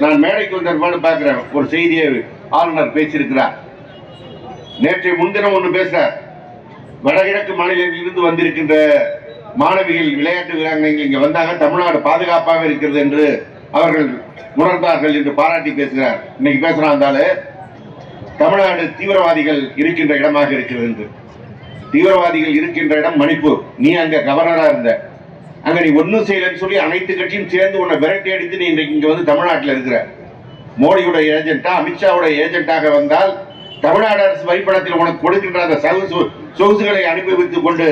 நான் மேடைக்கு வந்திருப்பான்னு பார்க்கிறேன். ஒரு செய்தியை ஆளுநர் பேசியிருக்கிறார். நேற்றைய முன்தினம் ஒன்று பேசுறார். வடகிழக்கு மாநிலங்களிலிருந்து வந்திருக்கின்ற மாணவிகள், விளையாட்டு வீராங்கனைகள் இங்க வந்தாங்க, தமிழ்நாடு பாதுகாப்பாக இருக்கிறது என்று அவர்கள் உணர்ந்தார்கள் என்று பாராட்டி பேசுகிறார். இன்னைக்கு பேசுறாந்தாலே தமிழ்நாடு தீவிரவாதிகள் இருக்கின்ற இடமாக இருக்கிறது என்று. தீவிரவாதிகள் இருக்கின்ற இடம் மணிப்பூர். நீ அங்க கவர்னரா இருந்த, அங்க நீ ஒன்னும் செய்யலன்னு சொல்லி அனைத்து கட்சியும் சேர்ந்து உன்னை விரட்டி அடித்து நீ இன்றைக்கு இங்க வந்து தமிழ்நாட்டில் இருக்கிற. மோடியுடைய ஏஜென்டா, அமித்ஷாவுடைய ஏஜென்டாக வந்தால் தமிழ்நாடு அரசு வரிப்பணத்தில் உனக்கு கொடுக்கின்ற அந்த சொகுசுகளை அனுபவித்துக் கொண்டு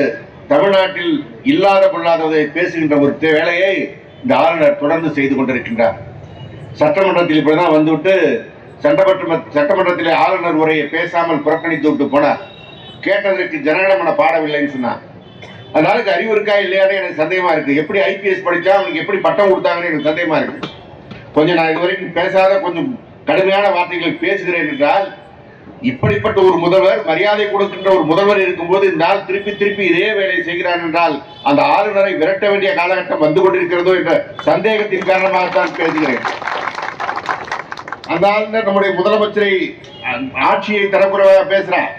தமிழ்நாட்டில் இல்லாத பொல்லாததை பேசுகின்ற ஒரு வேலையை இந்த ஆளுநர் தொடர்ந்து செய்து கொண்டிருக்கின்றார். சட்டமன்றத்தில் இப்படிதான் வந்துவிட்டு சட்டமன்றத்தில் ஆளுநர் உரையை பேசாமல் புறக்கணித்து விட்டு போனார். கேட்டதற்கு ஜனகணமன பாடவில்லைன்னு சொன்னார். அதனால அறிவு இருக்கா இல்லையான்னு எனக்கு சந்தேகமா இருக்கு. எப்படி ஐபிஎஸ் படிச்சா அவனுக்கு எப்படி பட்டம் கொடுத்தாங்கன்னு எனக்கு சந்தேகமா இருக்கு. கொஞ்சம் நான் இதுவரைக்கும் பேசாத கொஞ்சம் கடுமையான வார்த்தைகளை பேசுகிறேன் என்றால், இப்படிப்பட்ட ஒரு முதல்வர், மரியாதை கொடுக்கின்ற ஒரு முதல்வர் இருக்கும்போது இந்த ஆள் திருப்பி திருப்பி இதே வேலையை செய்கிறான் என்றால் அந்த ஆளுநரை விரட்ட வேண்டிய காலகட்டம் வந்து கொண்டிருக்கிறதோ என்ற சந்தேகத்தின் காரணமாகத்தான் பேசுகிறேன். அந்த ஆளுநர் நம்முடைய முதலமைச்சரை ஆட்சியை தரக்குறைவாக பேசுறார்.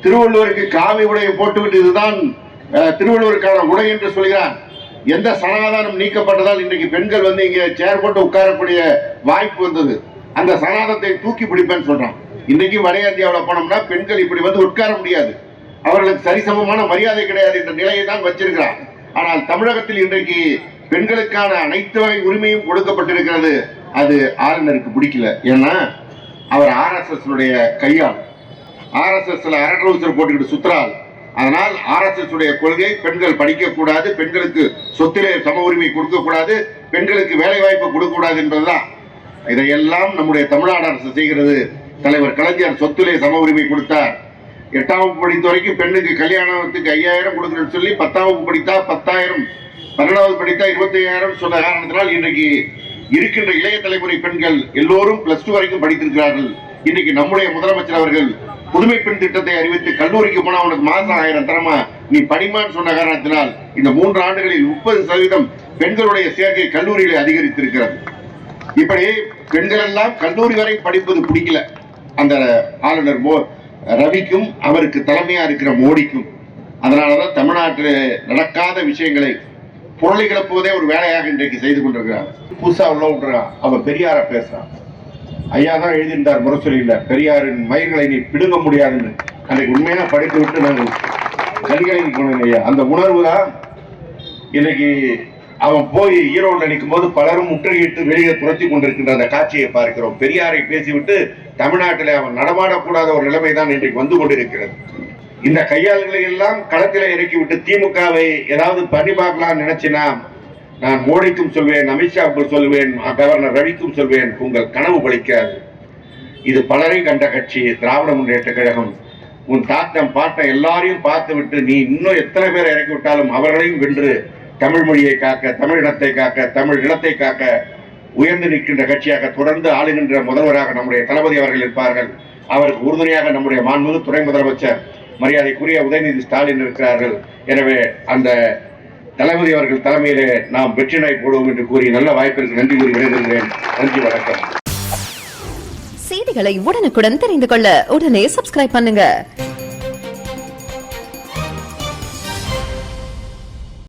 திருவள்ளுவருக்கு காவி உடையை போட்டுவிட்டு இதுதான் திருவள்ளுவருக்கான உடை என்று சொல்கிறான். எந்த சனாதானம் நீக்கப்பட்டதால் இன்றைக்கு பெண்கள் வந்து இங்க சேர் போட்டு உட்காரக்கூடிய வாய்ப்பு வந்தது. அந்த சனாதத்தை தூக்கி பிடிப்பேன்னு சொல்றான். இன்றைக்கு வட இந்தியாவில் போனோம்னா பெண்கள் இப்படி வந்து உட்கார முடியாது, அவர்களுக்கு சரிசமமான மரியாதை கிடையாது என்ற நிலையை தான் வச்சிருக்கிறார். ஆனால் தமிழகத்தில் இன்றைக்கு பெண்களுக்கான அனைத்து வகை உரிமையும் கொடுக்கப்பட்டிருக்கிறது. அது ஆளுநருக்கு பிடிக்கல. ஏன்னா அவர் RSS கையாள், RSS அரட்ரவுசர் போட்டுக்கிட்டு சுத்துறாள். அதனால் RSS கொள்கை பெண்கள் படிக்கக்கூடாது, பெண்களுக்கு சொத்திலே சம உரிமை கொடுக்கக்கூடாது, பெண்களுக்கு வேலை வாய்ப்பு கொடுக்கக்கூடாது என்பதுதான். இதையெல்லாம் நம்முடைய தமிழ்நாடு அரசு செய்கிறது. தலைவர் கலைஞர் சொத்திலே சம உரிமை கொடுத்தார். 8ஆம் வகுப்பு படித்த வரைக்கும் பெண்ணுக்கு கல்யாணத்துக்கு 5000 கொடுக்கணும்னு சொல்லி 10ஆம் வகுப்பு படித்தா 10,000, 12வது படித்தா 25,000 சொன்ன காரணத்தினால் இன்றைக்கு இருக்கின்ற இளைய தலைமுறை பெண்கள் எல்லோரும் +2 வரைக்கும் படித்திருக்கிறார்கள். இன்னைக்கு நம்முடைய முதலமைச்சர் அவர்கள் புதுமை பெண் திட்டத்தை அறிவித்து கல்லூரிக்கு போனா அவனுக்கு மாசம் 1000 தரமா நீ படிமான்னு சொன்ன காரணத்தினால் இந்த 3 ஆண்டுகளில் 30% பெண்களுடைய சேர்க்கை கல்லூரிகளை அதிகரித்திருக்கிறது. இப்படி பெண்கள் எல்லாம் கல்லூரி வரை படிப்பது பிடிக்கல அந்த ஆளுநர் ரவிக்கும் அவருக்கு தலைமையா இருக்கிற மோடிக்கும். அதனாலதான் தமிழ்நாட்டில் நடக்காத விஷயங்களை பொருளை கிளப்புவதே ஒரு வேலையாக இன்றைக்கு செய்து கொண்டிருக்கிறார். புதுசா உள்ள விட்டுறான். அவன் பெரியார பேசுறான். ஐயா தான் எழுதியிருந்தார் முரசொலியில், பெரியாரின் மயிர்களை நீ பிடுங்க முடியாதுன்னு. அன்றைக்கு உண்மையாக படித்து விட்டு நாங்கள் கண்களை போனோம் ஐயா. அந்த உணர்வு தான் இன்னைக்கு அவன் போய் ஈரோடு நிற்கும் போது பலரும் முற்றுகையிட்டு வெளியே துரத்தி கொண்டிருக்கின்ற அந்த காட்சியை பார்க்கிறோம். பெரியாரை பேசிவிட்டு தமிழ்நாட்டில் அவன் நடமாடக்கூடாத ஒரு நிலைமை தான் இன்றைக்கு வந்து கொண்டிருக்கிறது. இந்த கையாள்களை எல்லாம் களத்திலே இறக்கிவிட்டு திமுகவை ஏதாவது பண்ணி பார்க்கலாம் நினைச்சினா நான் மோடிக்கும் சொல்வேன், அமித்ஷாவுக்கும் சொல்வேன், கவர்னர் ரவிக்கும் சொல்வேன், உங்கள் கனவு பலிக்காது. இது பலரை கண்ட கட்சி திராவிட முன்னேற்ற கழகம். உன் தாத்தம் பாட்டம் எல்லாரையும் பார்த்து விட்டு நீ இன்னும் எத்தனை பேரை இறக்கி விட்டாலும் அவர்களையும் வென்று தமிழ் மொழியை காக்க, தமிழினத்தை காக்க, தமிழ் இனத்தை காக்க உயர்ந்து நிற்கின்ற கட்சியாக தொடர்ந்து ஆளுகின்ற முதல்வராக நம்முடைய தளபதி அவர்கள் இருப்பார்கள். அவருக்கு உறுதுணையாக நம்முடைய மாண்புமிகு துணை முதலமைச்சர் மரியாதைக்குரிய உதயநிதி ஸ்டாலின் இருக்கிறார்கள். எனவே அந்த தளபதி அவர்கள் தலைமையிலே நாம் வெற்றி நாய் போடுவோம் என்று கூறி நல்ல வாய்ப்பிற்கு நன்றி கூறி விடைபெறுகிறேன். நன்றி, வணக்கம். செய்திகளை உடனுக்குடன் தெரிந்து கொள்ள உடனே சப்ஸ்கிரைப் பண்ணுங்க.